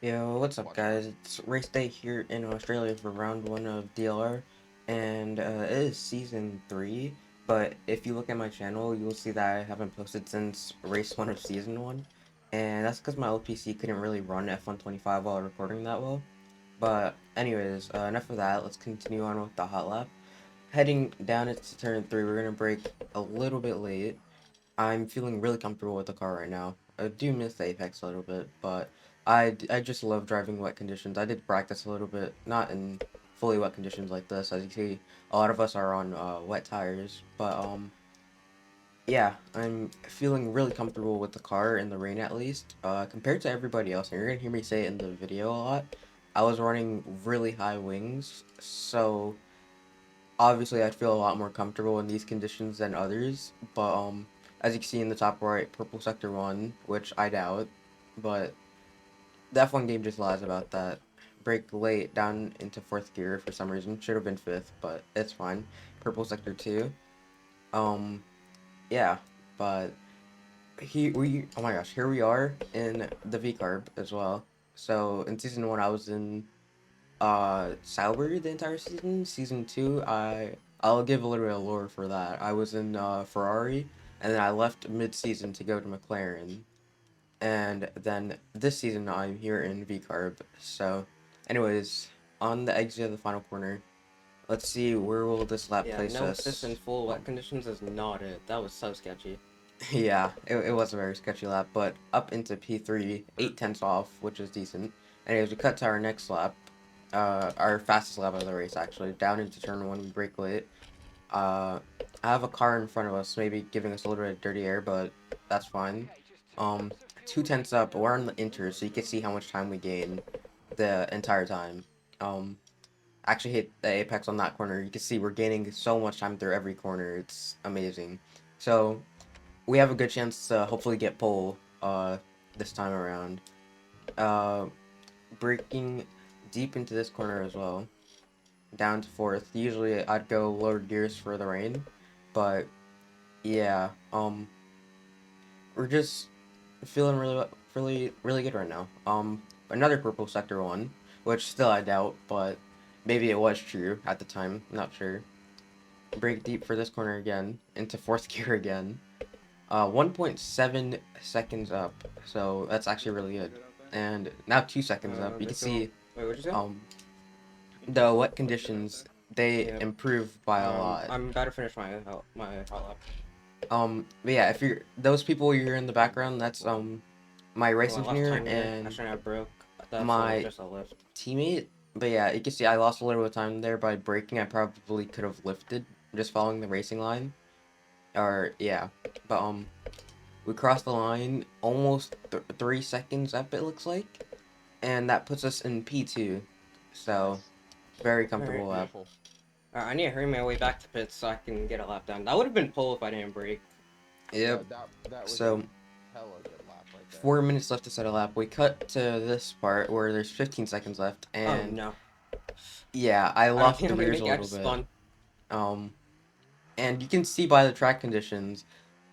Yo, what's up, guys? It's race day here in Australia for round one of DLR, and it is season 3. But if you look at my channel, you'll see that I haven't posted since race 1 of season 1, and that's because my old PC couldn't really run F125 while recording that well. But, anyways, enough of that. Let's continue on with the hot lap. Heading down into turn 3, we're gonna brake a little bit late. I'm feeling really comfortable with the car right now. I do miss the Apex a little bit, but I just love driving wet conditions. I did practice a little bit, not in fully wet conditions like this. As you see, a lot of us are on wet tires, but yeah, I'm feeling really comfortable with the car in the rain at least. Compared to everybody else, and you're gonna hear me say it in the video a lot, I was running really high wings, so obviously I'd feel a lot more comfortable in these conditions than others, but as you can see in the top right, purple sector 1, which I doubt, but the F1 game just lies about that. Brake late down into 4th gear for some reason, should have been 5th, but it's fine. Purple sector 2, um, yeah, but oh my gosh, here we are in the V-carb as well. So in season 1 I was in Sauber the entire season. Season 2, I'll give a little bit of lore for that. I was in Ferrari, and then I left mid-season to go to McLaren, and then this season I'm here in VCarb. So, anyways, on the exit of the final corner, let's see where will this lap place no us. assist in full wet conditions is not it. That was so sketchy. Yeah, it was a very sketchy lap, but up into P3, 8 tenths off, which is decent. Anyways, we cut to our next lap, our fastest lap of the race actually, down into turn 1, we brake late. I have a car in front of us, maybe giving us a little bit of dirty air, but that's fine. Um, 2 tenths up, we're on the inter, so you can see how much time we gain the entire time. Um, actually hit the apex on that corner, you can see we're gaining so much time through every corner, it's amazing. So, we have a good chance to hopefully get pole this time around. Uh, Braking deep into this corner as well, down to 4th. Usually I'd go lower gears for the rain, but yeah, we're just feeling really good right now. Another purple sector 1, which still I doubt, but maybe it was true at the time. Not sure. Brake deep for this corner again into 4th gear again. 1.7 seconds up, so that's actually really good. And now 2 seconds up. You can see Wait, what'd you say? um the wet conditions, they Yeah. improve by a lot. I'm about to finish my hot lap. But yeah, if you're those people you're in the background, that's my race Oh, I lost engineer time there. I and shouldn't have broke. That's my just a lift. teammate. But yeah, you can see I lost a little bit of time there by braking. I probably could have lifted just following the racing line. Or yeah, but we crossed the line almost 3 seconds up, it looks like, and that puts us in P2. So very comfortable Alright. lap. I need to hurry my way back to pits so I can get a lap down. That would have been pole if I didn't brake. Yep. That was So a hella good lap right there. 4 minutes left to set a lap. We cut to this part where there's 15 seconds left, Oh and no. yeah, I I don't lost think the I'm gonna rears make a it. I little just bit. spun. And you can see by the track conditions,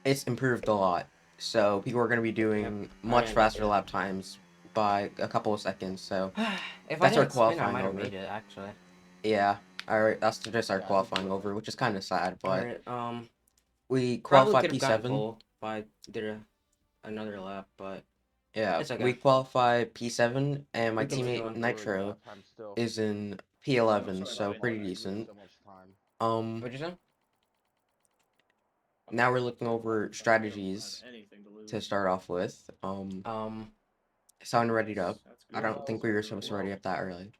it's improved a lot. So people are going to be doing much faster lap times by a couple of seconds. So If I that's our didn't spin, I qualifying might have over. made it actually. Yeah, alright, that's just our Yeah, I think qualifying you over, would. which is kind of sad, but Alright. we Probably qualified could have gotten P7. pole if I did another lap, but Yeah, it's we okay. qualified P7, and my We can move teammate on. Really good Nitro lap time still. is in I'm P11, sorry so about it, pretty but you missed decent. so much time. Um, What'd you say? Now we're looking over strategies to start off with. Um, Sound readied up. I don't think we were supposed to ready up that early.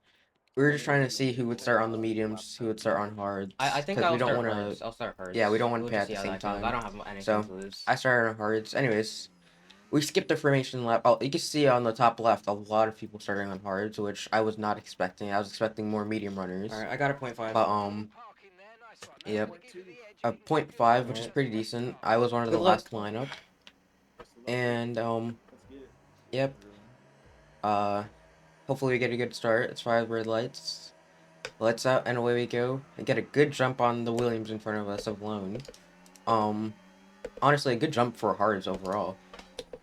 We were just trying to see who would start on the mediums, who would start on I hards, think because we I'll don't start want to. hards. I'll start Yeah, we hards. don't want to We'll pay just at see the how same that goes. I time. don't have anything So to lose. I started on hards. Anyways, we skipped the formation lap. Oh, you can see on the top left a lot of people starting on hards, which I was not expecting. I was expecting more medium runners. Alright, I got a point .5. But yep, a point .5, which is Alright. pretty decent. I was one of the Good luck. last lineup, and yep. Uh, Hopefully we get a good start. It's 5 red lights. Lights out and away we go. And get a good jump on the Williams in front of us of Lone. Um, Honestly, a good jump for hards overall.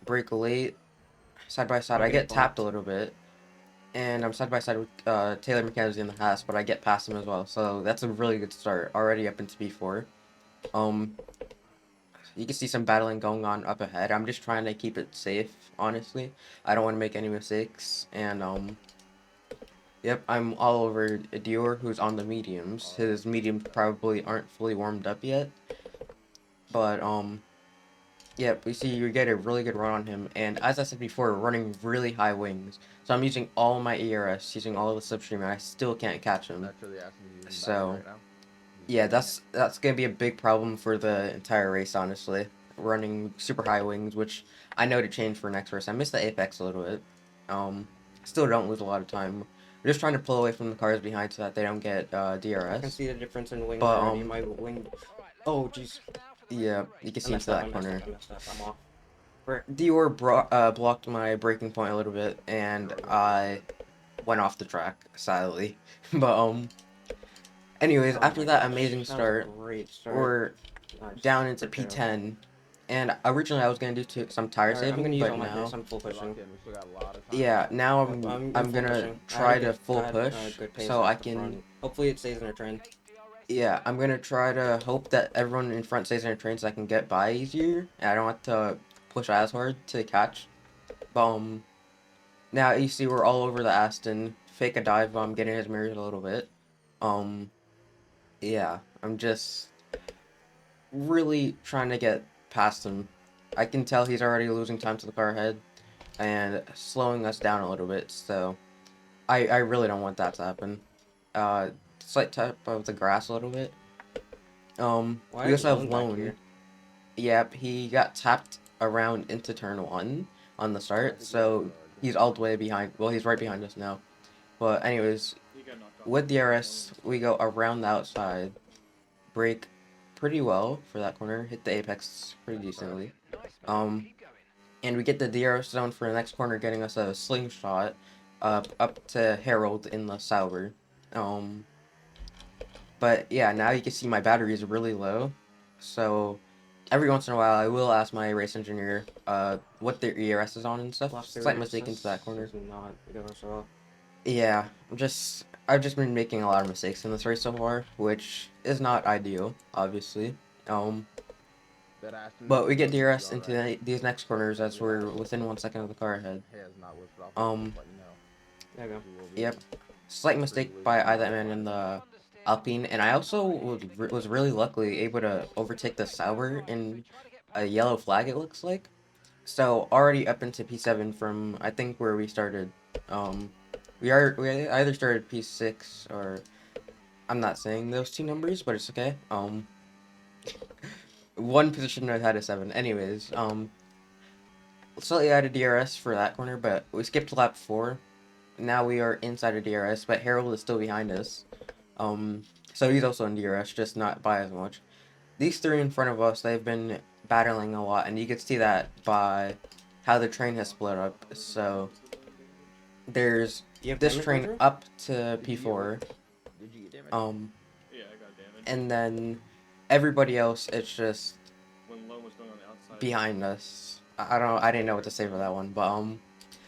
Break late, side by side. I'm I getting get tapped a bumped. little bit. and I'm side by side with Taylor McKenzie in the Haas, but I get past him as well. So that's a really good start. Already up into P4. You can see some battling going on up ahead. I'm just trying to keep it safe, honestly. I don't want to make any mistakes, and yep, I'm all over Dior, who's on the mediums. His mediums probably aren't fully warmed up yet, but yep, we see you get a really good run on him, and as I said before, running really high wings. So I'm using all my ERS, using all of the slipstream, and I still can't catch him. Naturally asking you using So, battery right now? yeah, that's gonna be a big problem for the entire race, honestly. Running super high wings, which I know to change for next race. I missed the apex a little bit. Still don't lose a lot of time. We're just trying to pull away from the cars behind so that they don't get I can DRS. see the difference in wings But already. My wing. Oh jeez. yeah, you can I see messed into up. that I corner. messed up. I'm off. Dior blocked my braking point a little bit, and I went off the track, sadly. But anyways, Oh after my that gosh, amazing that was a start, great start. we're Nice. down into Good kill. P10, and originally I was gonna do some tire Alright, I'm gonna saving, use but all my now, pace. I'm full Stay pushing. locked in. We still got a lot of time. yeah, now Yep, I'm full gonna pushing. try to full push, Good pace so off I the can. front. Hopefully it stays in a trend. Yeah, I'm gonna try to hope that everyone in front stays in a train so I can get by easier, and I don't have to push as hard to catch. Now you see we're all over the Aston. Fake a dive bomb, getting his mirrors a little bit. Yeah, I'm just really trying to get past him. I can tell he's already losing time to the car ahead and slowing us down a little bit, so I really don't want that to happen. Slight tap of the grass a little bit. Why We is also have back Lone. here? Yep, he got tapped around into turn 1 on the start, so he's all the way behind. Well, he's right behind us now. But anyways, with DRS, we go around the outside, brake pretty well for that corner, hit the apex pretty decently. And we get the DRS zone for the next corner, getting us a slingshot up to Harold in the Sauber. But yeah, now you can see my battery is really low, so every once in a while I will ask my race engineer what their ERS is on and stuff. Slight mistake into that corner. Not going so well. Yeah, I've just been making a lot of mistakes in this race so far, which is not ideal, obviously. That Aston But we get is DRS all into right. these next corners as we're within 1 second of the car ahead. Has not whipped it off, but you know, There you go. we will be Yep, slight mistake by that man in the Alpine, and I also was really luckily able to overtake the Sauber in a yellow flag, it looks like. So already up into P7 from I think where we started. We either started P6 or I'm not saying those two numbers, but it's okay. One position I had a 7. Anyways, slightly out of DRS for that corner, but we skipped lap 4. Now we are inside of DRS, but Harold is still behind us. So he's also in DRS, just not by as much. These three in front of us, they've been battling a lot, and you can see that by how the train has split up. So there's this train up to P4. Did you get damage? Yeah, I got damage. And then everybody else, it's just When Low was going on the outside. behind us. I didn't know what to say for that one, but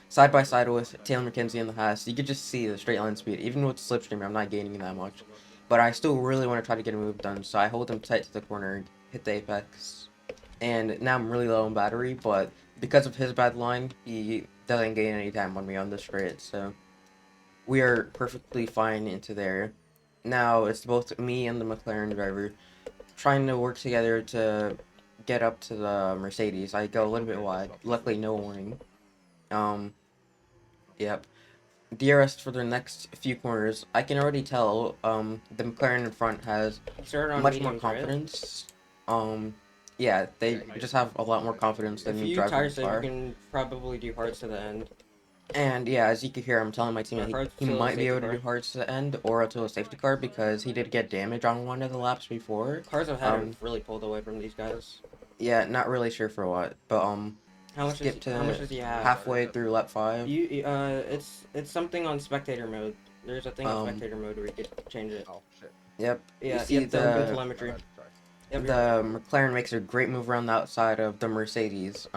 side by side with Taylor McKenzie in the Haas, you could just see the straight line speed. Even with slipstream, I'm not gaining that much. But I still really want to try to get a move done, so I hold him tight to the corner, hit the apex. And now I'm really low on battery, but because of his bad line, he doesn't gain any time on me on the straight, so we are perfectly fine into there. Now it's both me and the McLaren driver trying to work together to get up to the Mercedes. I go a little bit wide. Luckily, no warning. Yep. DRS for the next few corners. I can already tell the McLaren in front has much more confidence. Yeah, they just have a lot more confidence than If me you driving tire the save, car. you can probably do hards to the end. And yeah, as you can hear, I'm telling my teammate Hard he to a might be safety able to car. do hards to the end or to a safety car because he did get damage on one of the laps before. Cars I've had have really pulled away from these guys. Yeah, not really sure for what, but How much does he have? halfway through lap 5. It's something on spectator mode. There's a thing on spectator mode where you could change it. Oh shit. Yep. Yeah, you see the telemetry. Sorry. Yep, the McLaren makes a great move around the outside of the Mercedes.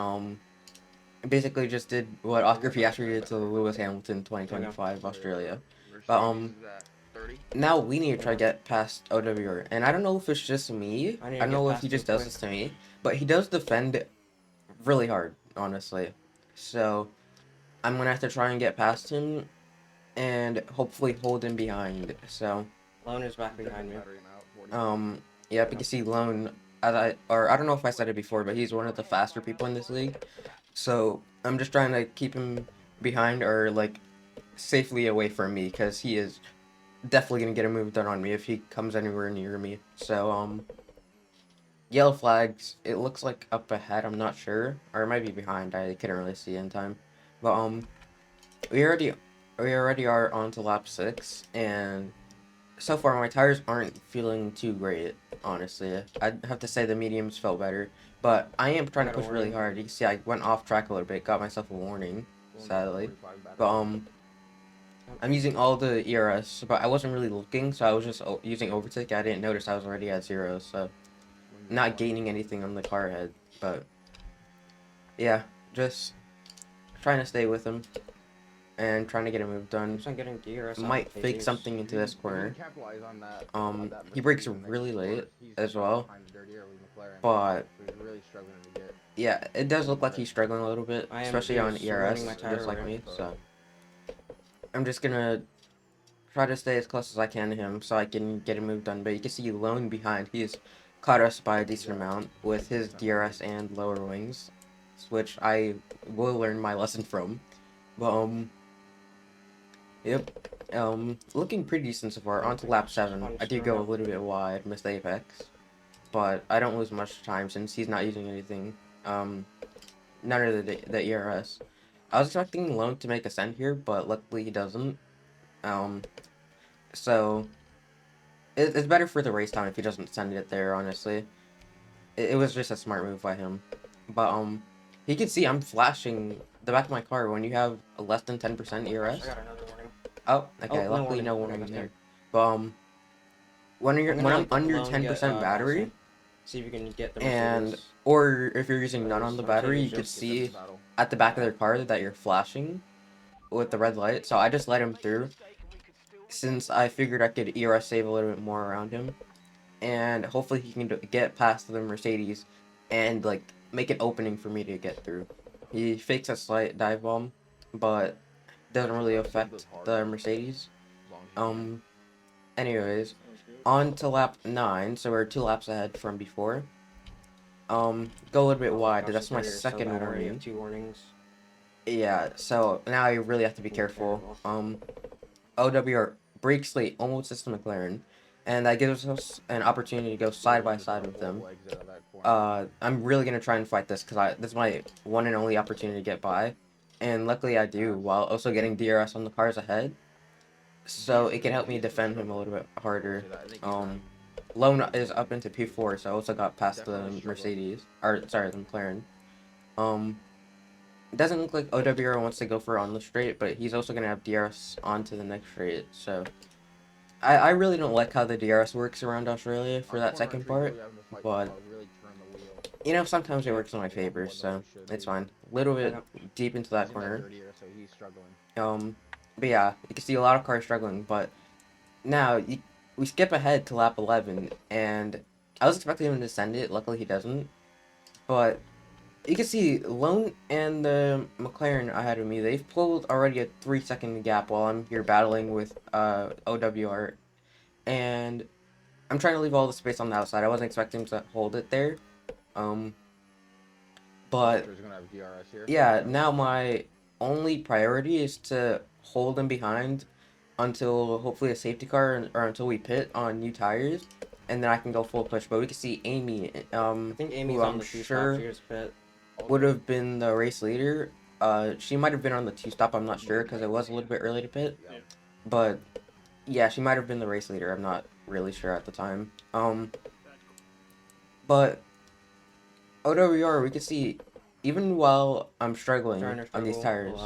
basically just did what Oscar Piastri did to Lewis Hamilton 2025 Australia. But Mercedes is at 30. now we need to try to Yeah. get past OWR, and I don't know if it's just me. I need I to don't get know if past he him just does quick. this to me, but he does defend really hard, honestly. So I'm gonna have to try and get past him and hopefully hold him behind. So Lone is back behind me. Battery now, 40. yeah, because see Lone, I don't know if I said it before, but he's one of the faster people in this league. So I'm just trying to keep him behind or like safely away from me because he is definitely gonna get a move done on me if he comes anywhere near me. So yellow flags. It looks like up ahead. I'm not sure, or it might be behind. I couldn't really see in time, but we already we already are on to lap 6, and so far my tires aren't feeling too great. Honestly, I'd have to say the mediums felt better, but I am trying to Got a push really warning. hard. You can see I went off track a little bit, got myself a warning, sadly. But I'm using all the ERS, but I wasn't really looking, so I was just using overtake. I didn't notice I was already at 0, so not gaining anything on the car head. But yeah, just trying to stay with him and trying to get a move done. Keeps on getting DRS. Might fake something into this corner. Capitalize on that, He brakes really late as well, but really struggling to get. yeah, it does look like he's struggling a little bit, I am especially on too, ERS, running my tire just like right. me. So I'm just gonna try to stay as close as I can to him so I can get a move done. But you can see Lone behind. He's caught us by a decent amount with his DRS and lower wings, which I will learn my lesson from. But yep. Looking pretty decent so far. On to lap 7. I did go a little bit wide, missed the apex, but I don't lose much time since he's not using anything. None of the ERS. I was expecting Lone to make a send here, but luckily he doesn't. So it's better for the race time if he doesn't send it there. Honestly, it was just a smart move by him. But you can see I'm flashing the back of my car when you have a less than 10% ERS. I got another warning. Oh, okay. Oh, Luckily, no warning. warning there. But when I'm under 10% battery, see if you can get the and Mercedes. or if you're using none on the battery, you could see at the back of their car that you're flashing with the red light. So I just let him through, since I figured I could ERS save a little bit more around him, and hopefully he can get past the Mercedes and like make an opening for me to get through. He fakes a slight dive bomb, but doesn't really affect the Mercedes. Anyways, on to lap 9, so we're 2 laps ahead from before. Go a little bit wide. That's my second warning. 2 warnings. Yeah, so now I really have to be careful. OWR brakes late, almost as the McLaren, and that gives us an opportunity to go side by side with them. I'm really gonna try and fight this because this is my one and only opportunity to get by, and luckily I do, while also getting DRS on the cars ahead, so it can help me defend him a little bit harder. Lone is up into P4, so I also got past the Mercedes, or sorry, the McLaren. It doesn't look like OWR wants to go for on the straight, but he's also gonna have DRS onto the next straight, so I really don't like how the DRS works around Australia for that second part, but you know, sometimes it works in my favor, so it's fine. A little bit deep into that corner. But yeah, you can see a lot of cars struggling, but now we skip ahead to lap 11, and I was expecting him to send it. Luckily, he doesn't. But you can see Lone and the McLaren ahead of me, they've pulled already a 3-second gap while I'm here battling with OWR, and I'm trying to leave all the space on the outside. I wasn't expecting to hold it there. But yeah, now my only priority is to hold him behind until hopefully a safety car or until we pit on new tires, and then I can go full push. But we can see Amy, I think Amy's who on I'm the 2 sure stop. She just pit. would have been the race leader. She might have been on the 2-stop. I'm not sure because it was a little bit early to pit. But yeah, she might have been the race leader. I'm not really sure at the time. But OWR, we can see, even while I'm struggling on these tires,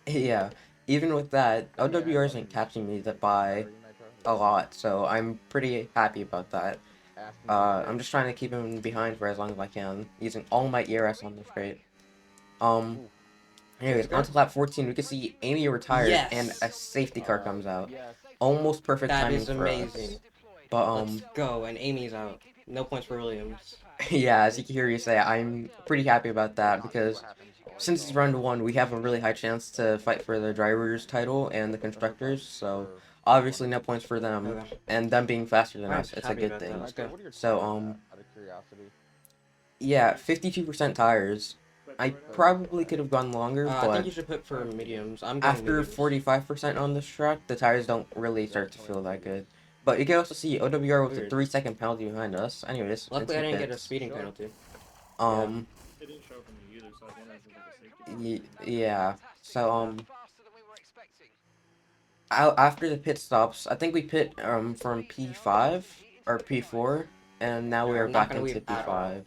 yeah, even with that, OWR isn't catching me by a lot, so I'm pretty happy about that. I'm just trying to keep him behind for as long as I can, using all my ERS on the straight. Um, Ooh. anyways, Good. on to lap 14, we can see Amy retires and a Yes. safety car comes out. Yes. Almost perfect That timing is for amazing. us. But Let's go. And Amy's out. No points for Williams. yeah, as you can hear you say, I'm pretty happy about that I'll see because what happens. I'll let since you it's know. round one, we have a really high chance to fight for the drivers' title and the Or her constructors. time, So or obviously, one. no points for them, Okay. and them being faster than I'm us, it's a happy good about that. thing. Let's go. What are your So tires at, out of curiosity? yeah, 52% tires. I probably could have gone longer, I think but you should put for mediums. I'm going after mediums. 45% on this track, the tires don't really start to feel that good. But you can also see OWR with a Weird. 3-second penalty behind us. Anyways, Luckily, I into didn't get a pits. speeding penalty. It didn't show for me either, so I was wondering if it was like a safety. Yeah. So after the pit stops, I think we pit from P5 or P4, and now we Yeah, are I'm not back gonna into leave at all. P5.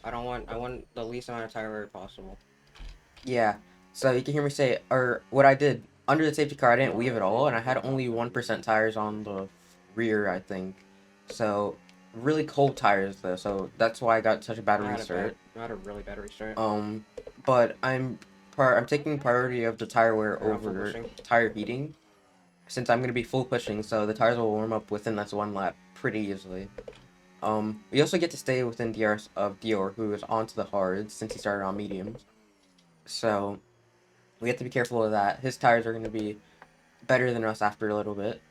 I want the least amount of tire wear possible. Yeah. So you can hear me say, or what I did under the safety car, I didn't weave at all, and I had only 1% tires on the rear, I think. So really cold tires though, so that's why I got such a bad restart. I had a really bad restart. But I'm taking priority of the tire wear Alright, I'm full over pushing. tire heating, since I'm gonna be full pushing, so the tires will warm up within this one lap pretty easily. We also get to stay within DRS of Dior, who is onto the hards since he started on mediums. So we have to be careful of that. His tires are gonna be better than us after a little bit.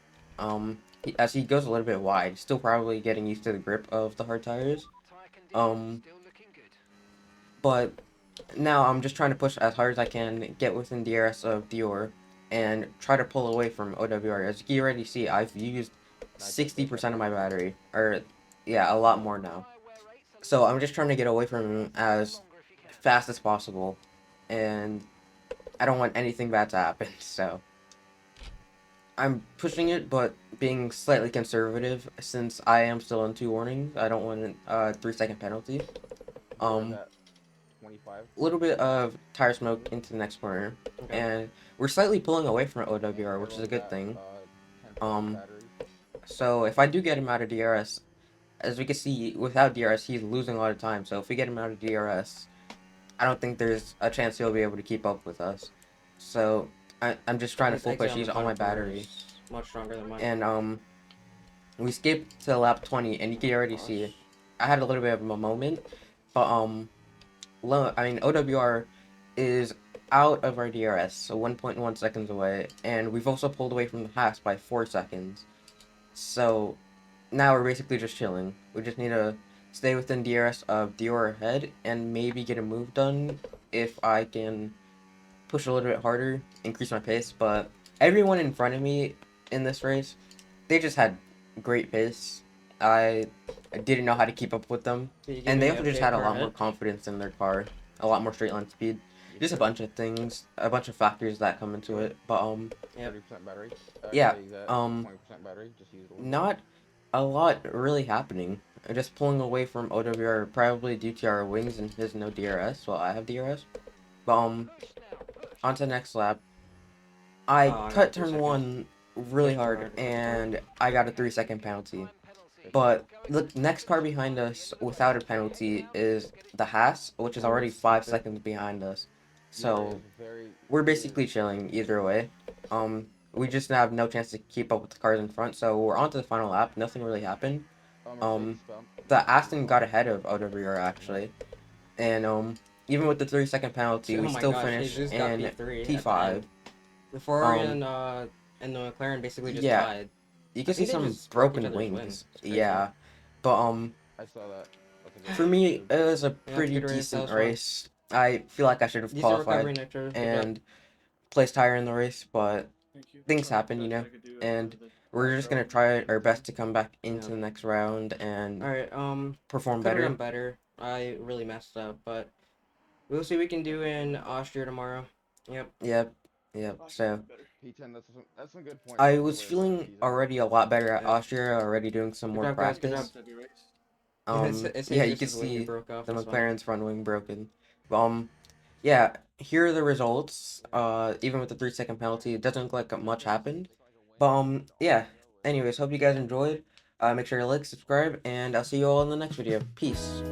As he goes a little bit wide, still probably getting used to the grip of the hard tires. But now I'm just trying to push as hard as I can, get within DRS of Dior, and try to pull away from OWR. As you can already see, I've used 60% of my battery, or yeah, a lot more now. So I'm just trying to get away from him as fast as possible, and I don't want anything bad to happen, so I'm pushing it, but being slightly conservative since I am still in 2 warnings. I don't want a 3-second penalty. You're at 25. A little bit of tire smoke into the next corner, Okay. and we're slightly pulling away from OWR, which is a good thing. 10% battery. So if I do get him out of DRS, as we can see, without DRS, he's losing a lot of time. So if we get him out of DRS, I don't think there's a chance he'll be able to keep up with us. So I'm just trying to His full exit push. on He's the on my contour battery, is much stronger than mine. and we skipped to lap 20, and you can already see I had a little bit of a moment, but OWR is out of our DRS, so 1.1 seconds away, and we've also pulled away from the Haas by 4 seconds. So now we're basically just chilling. We just need to stay within DRS of Dior ahead and maybe get a move done if I can push a little bit harder, increase my pace. But everyone in front of me in this race, they just had great pace. I didn't know how to keep up with them, and they also just had a lot more confidence in their car, a lot more straight line speed. Just a bunch of things, a bunch of factors that come into it. But 30% battery. yeah, 20% battery. Just use it. not a lot really happening. Just pulling away from OWR, probably due to our wings and his no DRS. Well, I have DRS. But on to the next lap. I cut turn 1 really hard, and I got a 3-second penalty. But the next car behind us without a penalty is the Haas, which is already 5 seconds behind us. So we're basically chilling either way. We just have no chance to keep up with the cars in front, so we're on to the final lap. Nothing really happened. The Aston got ahead of OWR actually, and even with the 3-second penalty, we still finished in P5. The Ferrari and the McLaren basically just died. You can see some broken wings. Yeah, but I saw that. for me, it was a pretty decent race. I feel like I should have qualified and placed higher in the race, but things happen, you know. And we're just gonna try our best to come back into the next round and perform better. Better. I really messed up, but we'll see what we can do in Austria tomorrow. Yep. So P10. That's some good points. I was feeling already a lot better at Austria, already doing some more practice. Yeah, you can see the McLaren's front wing broken. Yeah, here are the results. Even with the 3-second penalty, it doesn't look like much happened. But yeah. Anyways, hope you guys enjoyed. Make sure to like, subscribe, and I'll see you all in the next video. Peace.